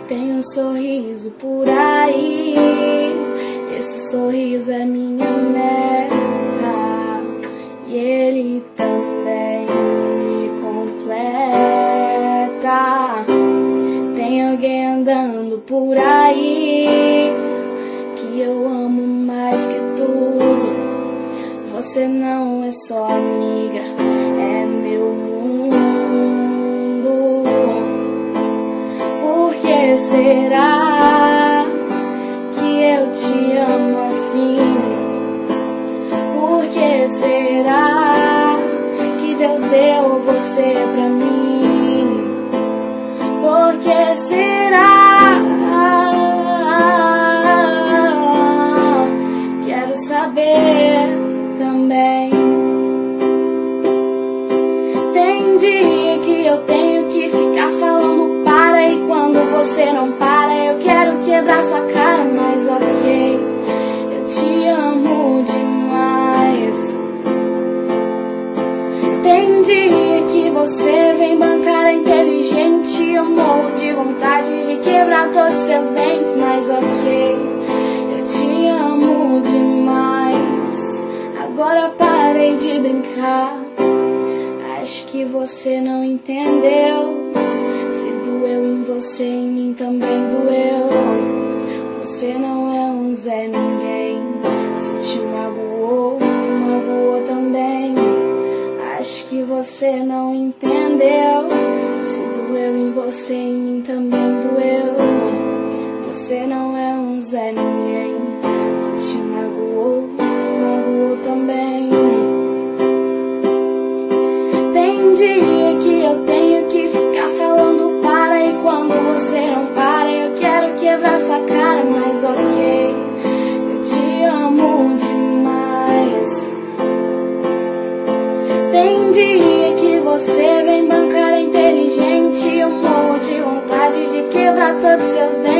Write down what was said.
Tem um sorriso por aí, esse sorriso é minha meta, e ele também me completa. Tem alguém andando por aí que eu amo mais que tudo. Você não é só amiga, é meu mundo. Por que será que eu te amo assim? Por que será que Deus deu você pra mim? Por que será? Quero saber também. Tem dia que eu tenho que ficar falando para, e quando você não para eu quero quebrar sua cara, mas ok, eu te amo demais. Tem dia que você vem bancar a inteligente, eu morro de vontade de quebrar todos seus dentes, mas ok, eu te amo demais. Agora parei de brincar, acho que você não entendeu. Se doeu em você, em mim também doeu. Você não é um Zé Ninguém, se te magoou, magoou também. Acho que você não entendeu. Se doeu em você, em mim também doeu. Você não é um Zé Ninguém, se te magoou, magoou também. Tem dia que eu tenho que ficar falando para, e quando você não para eu quero quebrar sua cara, mas ok, eu te amo demais. Tem dia que você vem bancar inteligente, eu morro de vontade de quebrar todos seus dentes,